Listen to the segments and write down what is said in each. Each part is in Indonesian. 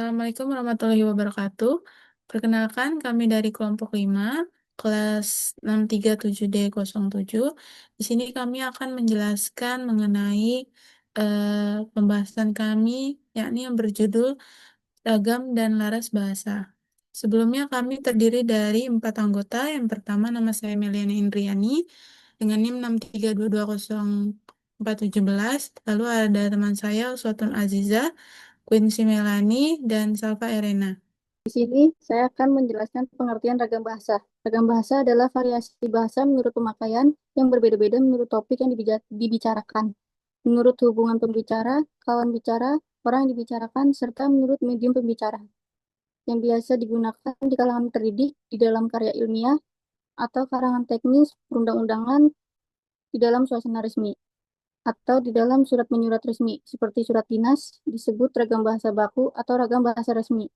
Assalamualaikum warahmatullahi wabarakatuh. Perkenalkan, kami dari kelompok 5, kelas 637D07. Di sini kami akan menjelaskan mengenai pembahasan kami, yakni yang berjudul Ragam dan Laras Bahasa. Sebelumnya kami terdiri dari 4 anggota. Yang pertama nama saya Meliana Indriani dengan NIM 632204711. Lalu ada teman saya Uswatun Aziza, Quincy Melani, dan Salva Erena. Di sini saya akan menjelaskan pengertian ragam bahasa. Ragam bahasa adalah variasi bahasa menurut pemakaian yang berbeda-beda menurut topik yang dibicarakan, menurut hubungan pembicara, kawan bicara, orang yang dibicarakan, serta menurut medium pembicara, yang biasa digunakan di kalangan terdidik, di dalam karya ilmiah, atau karangan teknis, perundang-undangan, di dalam suasana resmi, atau di dalam surat menyurat resmi, seperti surat dinas, disebut ragam bahasa baku atau ragam bahasa resmi.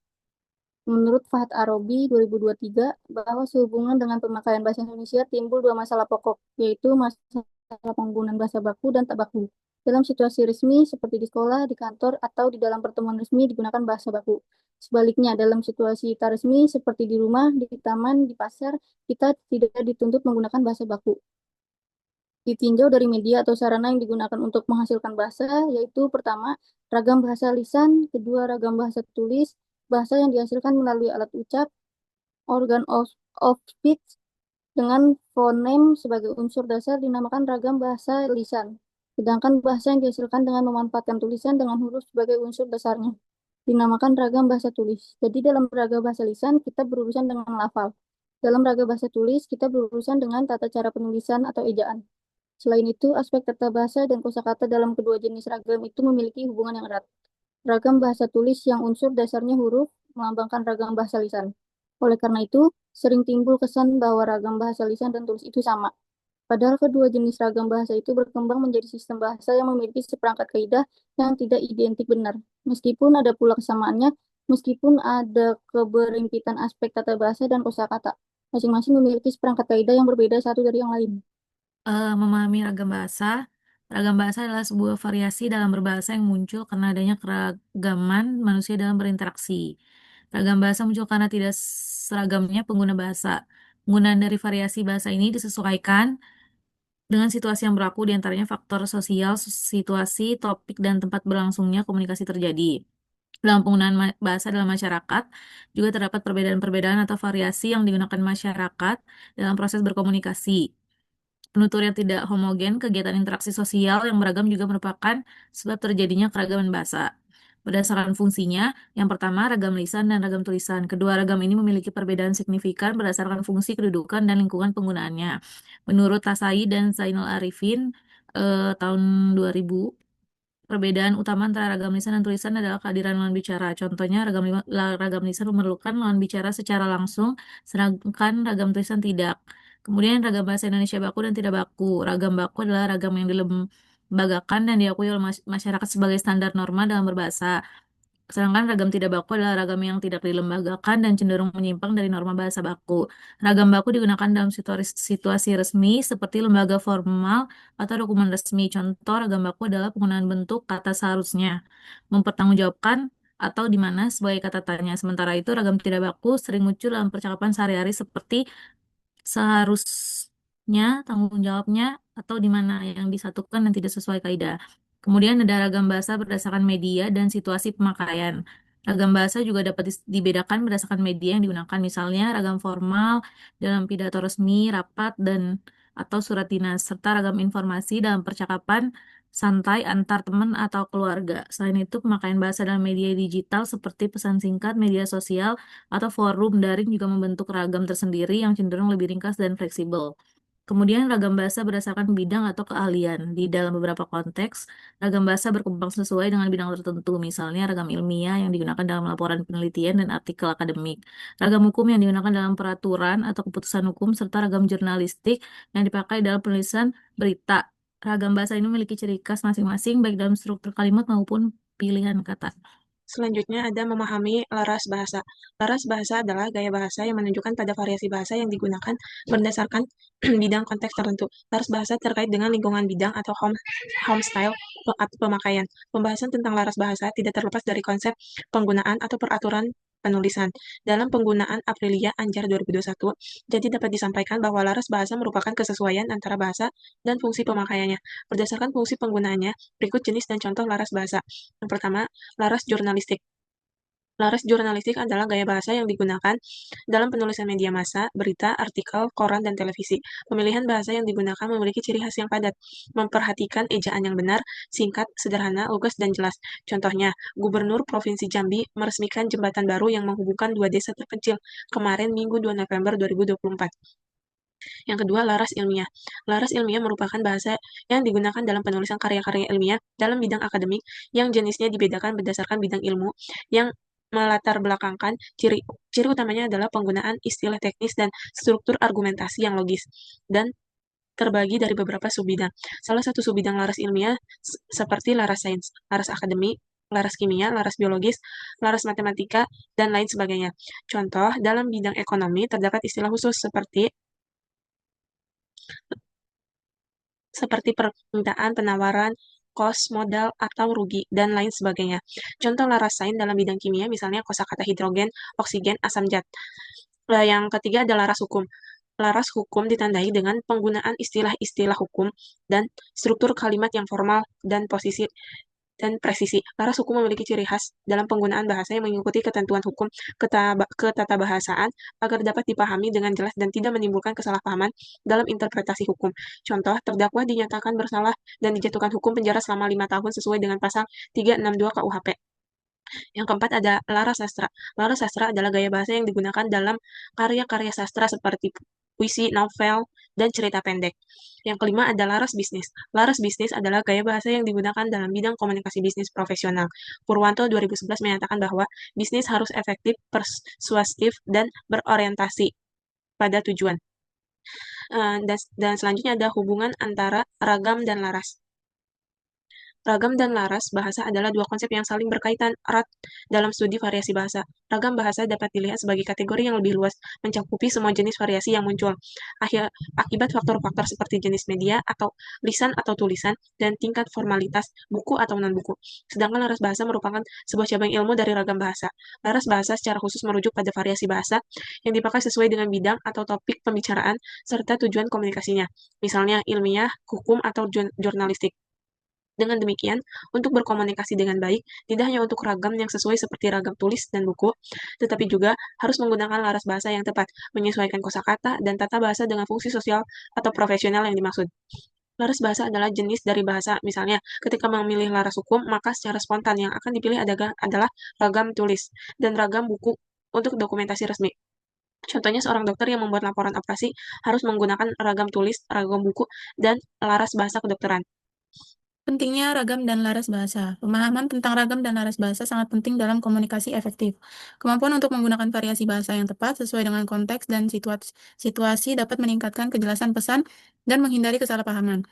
Menurut Fahad Arobi 2023, bahwa sehubungan dengan pemakaian bahasa Indonesia timbul dua masalah pokok, yaitu masalah penggunaan bahasa baku dan tak baku. Dalam situasi resmi, seperti di sekolah, di kantor, atau di dalam pertemuan resmi digunakan bahasa baku. Sebaliknya, dalam situasi tak resmi, seperti di rumah, di taman, di pasar, kita tidak dituntut menggunakan bahasa baku. Ditinjau dari media atau sarana yang digunakan untuk menghasilkan bahasa, yaitu pertama, ragam bahasa lisan, kedua, ragam bahasa tulis, bahasa yang dihasilkan melalui alat ucap, organ of speech, dengan fonem sebagai unsur dasar dinamakan ragam bahasa lisan. Sedangkan bahasa yang dihasilkan dengan memanfaatkan tulisan dengan huruf sebagai unsur dasarnya dinamakan ragam bahasa tulis. Jadi dalam ragam bahasa lisan kita berurusan dengan lafal. Dalam ragam bahasa tulis kita berurusan dengan tata cara penulisan atau ejaan. Selain itu, aspek tata bahasa dan kosakata dalam kedua jenis ragam itu memiliki hubungan yang erat. Ragam bahasa tulis yang unsur dasarnya huruf melambangkan ragam bahasa lisan. Oleh karena itu, sering timbul kesan bahwa ragam bahasa lisan dan tulis itu sama. Padahal kedua jenis ragam bahasa itu berkembang menjadi sistem bahasa yang memiliki seperangkat kaidah yang tidak identik benar. Meskipun ada pula kesamaannya, meskipun ada keberhimpitan aspek tata bahasa dan kosakata. Masing-masing memiliki seperangkat kaidah yang berbeda satu dari yang lain. Memahami ragam bahasa. Ragam bahasa adalah sebuah variasi dalam berbahasa yang muncul karena adanya keragaman manusia dalam berinteraksi. Ragam bahasa muncul karena tidak seragamnya pengguna bahasa. Penggunaan dari variasi bahasa ini disesuaikan dengan situasi yang berlaku, di antaranya faktor sosial, situasi, topik, dan tempat berlangsungnya komunikasi terjadi. Dalam penggunaan bahasa dalam masyarakat, juga terdapat perbedaan-perbedaan atau variasi yang digunakan masyarakat dalam proses berkomunikasi. Penutur yang tidak homogen, kegiatan interaksi sosial yang beragam juga merupakan sebab terjadinya keragaman bahasa. Berdasarkan fungsinya, yang pertama ragam lisan dan ragam tulisan. Kedua ragam ini memiliki perbedaan signifikan berdasarkan fungsi, kedudukan, dan lingkungan penggunaannya. Menurut Tasai dan Zainal Arifin tahun 2000, perbedaan utama antara ragam lisan dan tulisan adalah kehadiran lawan bicara. Contohnya, ragam lisan memerlukan lawan bicara secara langsung, sedangkan ragam tulisan tidak. Kemudian, ragam bahasa Indonesia baku dan tidak baku. Ragam baku adalah ragam yang dilembagakan dan diakui oleh masyarakat sebagai standar norma dalam berbahasa. Sedangkan ragam tidak baku adalah ragam yang tidak dilembagakan dan cenderung menyimpang dari norma bahasa baku. Ragam baku digunakan dalam situasi resmi seperti lembaga formal atau dokumen resmi. Contoh ragam baku adalah penggunaan bentuk kata seharusnya, mempertanggungjawabkan, atau di mana sebagai kata tanya. Sementara itu, ragam tidak baku sering muncul dalam percakapan sehari-hari seperti seharusnya, tanggung jawabnya, atau di mana yang disatukan dan tidak sesuai kaidah. Kemudian ada ragam bahasa berdasarkan media dan situasi pemakaian. Ragam bahasa juga dapat dibedakan berdasarkan media yang digunakan, misalnya ragam formal dalam pidato resmi, rapat, dan atau surat dinas, serta ragam informasi dalam percakapan santai antar teman atau keluarga. Selain itu, pemakaian bahasa dalam media digital seperti pesan singkat, media sosial, atau forum daring juga membentuk ragam tersendiri yang cenderung lebih ringkas dan fleksibel. Kemudian ragam bahasa berdasarkan bidang atau keahlian. Di dalam beberapa konteks, ragam bahasa berkembang sesuai dengan bidang tertentu, misalnya ragam ilmiah yang digunakan dalam laporan penelitian dan artikel akademik, ragam hukum yang digunakan dalam peraturan atau keputusan hukum, serta ragam jurnalistik yang dipakai dalam penulisan berita. Ragam bahasa ini memiliki ciri khas masing-masing, baik dalam struktur kalimat maupun pilihan kata. Selanjutnya ada memahami laras bahasa. Laras bahasa adalah gaya bahasa yang menunjukkan pada variasi bahasa yang digunakan berdasarkan bidang konteks tertentu. Laras bahasa terkait dengan lingkungan bidang atau home style atau pemakaian. Pembahasan tentang laras bahasa tidak terlepas dari konsep penggunaan atau peraturan penulisan. Dalam penggunaan Aprilia Anjar 2021, jadi dapat disampaikan bahwa laras bahasa merupakan kesesuaian antara bahasa dan fungsi pemakaiannya. Berdasarkan fungsi penggunaannya, berikut jenis dan contoh laras bahasa. Yang pertama, laras jurnalistik. Laras jurnalistik adalah gaya bahasa yang digunakan dalam penulisan media massa, berita, artikel, koran, dan televisi. Pemilihan bahasa yang digunakan memiliki ciri khas yang padat, memperhatikan ejaan yang benar, singkat, sederhana, lugas, dan jelas. Contohnya, Gubernur Provinsi Jambi meresmikan jembatan baru yang menghubungkan dua desa terpencil kemarin Minggu 2 November 2024. Yang kedua, laras ilmiah. Laras ilmiah merupakan bahasa yang digunakan dalam penulisan karya-karya ilmiah dalam bidang akademik yang jenisnya dibedakan berdasarkan bidang ilmu yang melatar belakangkan ciri utamanya adalah penggunaan istilah teknis dan struktur argumentasi yang logis dan terbagi dari beberapa subbidang. Salah satu subbidang laras ilmiah seperti laras sains, laras akademik, laras kimia, laras biologis, laras matematika, dan lain sebagainya. Contoh, dalam bidang ekonomi terdapat istilah khusus seperti permintaan, penawaran, kos, modal, atau rugi, dan lain sebagainya. Contoh laras sains dalam bidang kimia, misalnya kosakata hidrogen, oksigen, asam zat. Yang ketiga adalah laras hukum. Laras hukum ditandai dengan penggunaan istilah-istilah hukum dan struktur kalimat yang formal dan posisi dan presisi. Laras hukum memiliki ciri khas dalam penggunaan bahasa yang mengikuti ketentuan hukum ketatabahasaan agar dapat dipahami dengan jelas dan tidak menimbulkan kesalahpahaman dalam interpretasi hukum. Contoh, terdakwa dinyatakan bersalah dan dijatuhkan hukum penjara selama 5 tahun sesuai dengan pasal 362 KUHP. Yang keempat ada laras sastra. Laras sastra adalah gaya bahasa yang digunakan dalam karya-karya sastra seperti puisi, novel, dan cerita pendek. Yang kelima ada laras bisnis. Laras bisnis adalah gaya bahasa yang digunakan dalam bidang komunikasi bisnis profesional. Purwanto 2011 menyatakan bahwa bisnis harus efektif, persuasif, dan berorientasi pada tujuan. Dan selanjutnya ada hubungan antara ragam dan laras. Ragam dan laras bahasa adalah dua konsep yang saling berkaitan erat dalam studi variasi bahasa. Ragam bahasa dapat dilihat sebagai kategori yang lebih luas, mencakupi semua jenis variasi yang muncul. Akibat faktor-faktor seperti jenis media atau lisan atau tulisan, dan tingkat formalitas buku atau non-buku. Sedangkan laras bahasa merupakan sebuah cabang ilmu dari ragam bahasa. Laras bahasa secara khusus merujuk pada variasi bahasa yang dipakai sesuai dengan bidang atau topik pembicaraan serta tujuan komunikasinya. Misalnya ilmiah, hukum, atau jurnalistik. Dengan demikian, untuk berkomunikasi dengan baik, tidak hanya untuk ragam yang sesuai seperti ragam tulis dan buku, tetapi juga harus menggunakan laras bahasa yang tepat, menyesuaikan kosakata dan tata bahasa dengan fungsi sosial atau profesional yang dimaksud. Laras bahasa adalah jenis dari bahasa, misalnya ketika memilih laras hukum, maka secara spontan yang akan dipilih adalah ragam tulis dan ragam buku untuk dokumentasi resmi. Contohnya seorang dokter yang membuat laporan operasi harus menggunakan ragam tulis, ragam buku, dan laras bahasa kedokteran. Pentingnya ragam dan laras bahasa. Pemahaman tentang ragam dan laras bahasa sangat penting dalam komunikasi efektif. Kemampuan untuk menggunakan variasi bahasa yang tepat sesuai dengan konteks dan situasi dapat meningkatkan kejelasan pesan dan menghindari kesalahpahaman.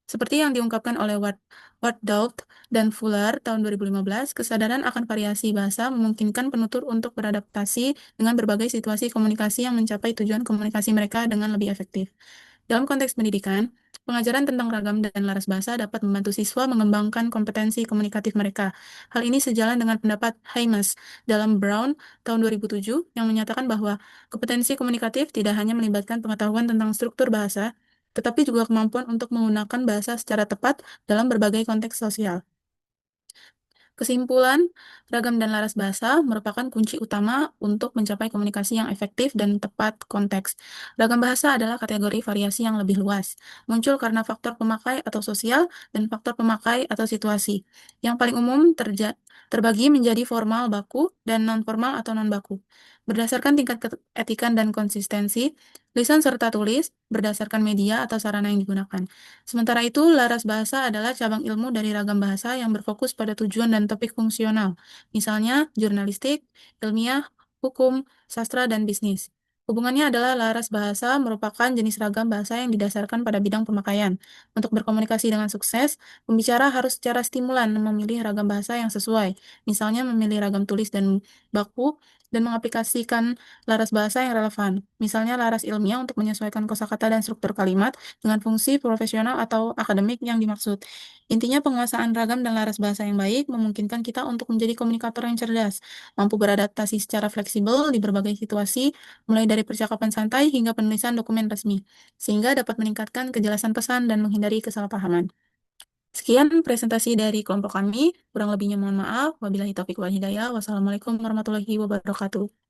Seperti yang diungkapkan oleh Ward Dault dan Fuller tahun 2015, kesadaran akan variasi bahasa memungkinkan penutur untuk beradaptasi dengan berbagai situasi komunikasi yang mencapai tujuan komunikasi mereka dengan lebih efektif. Dalam konteks pendidikan, pengajaran tentang ragam dan laras bahasa dapat membantu siswa mengembangkan kompetensi komunikatif mereka. Hal ini sejalan dengan pendapat Hymas dalam Brown tahun 2007 yang menyatakan bahwa kompetensi komunikatif tidak hanya melibatkan pengetahuan tentang struktur bahasa, tetapi juga kemampuan untuk menggunakan bahasa secara tepat dalam berbagai konteks sosial. Kesimpulan, ragam dan laras bahasa merupakan kunci utama untuk mencapai komunikasi yang efektif dan tepat konteks. Ragam bahasa adalah kategori variasi yang lebih luas, muncul karena faktor pemakai atau sosial dan faktor pemakai atau situasi. Yang paling umum terbagi menjadi formal baku dan non-formal atau non-baku. Berdasarkan tingkat keetikan dan konsistensi, lisan serta tulis berdasarkan media atau sarana yang digunakan. Sementara itu, laras bahasa adalah cabang ilmu dari ragam bahasa yang berfokus pada tujuan dan topik fungsional, misalnya jurnalistik, ilmiah, hukum, sastra, dan bisnis. Hubungannya adalah laras bahasa merupakan jenis ragam bahasa yang didasarkan pada bidang pemakaian. Untuk berkomunikasi dengan sukses, pembicara harus secara stimulan memilih ragam bahasa yang sesuai. Misalnya memilih ragam tulis dan baku dan mengaplikasikan laras bahasa yang relevan. Misalnya laras ilmiah untuk menyesuaikan kosakata dan struktur kalimat dengan fungsi profesional atau akademik yang dimaksud. Intinya penguasaan ragam dan laras bahasa yang baik memungkinkan kita untuk menjadi komunikator yang cerdas, mampu beradaptasi secara fleksibel di berbagai situasi, mulai dari percakapan santai hingga penulisan dokumen resmi, sehingga dapat meningkatkan kejelasan pesan dan menghindari kesalahpahaman. Sekian presentasi dari kelompok kami. Kurang lebihnya mohon maaf. Wabillahi taufiq wal hidayah. Wassalamualaikum warahmatullahi wabarakatuh.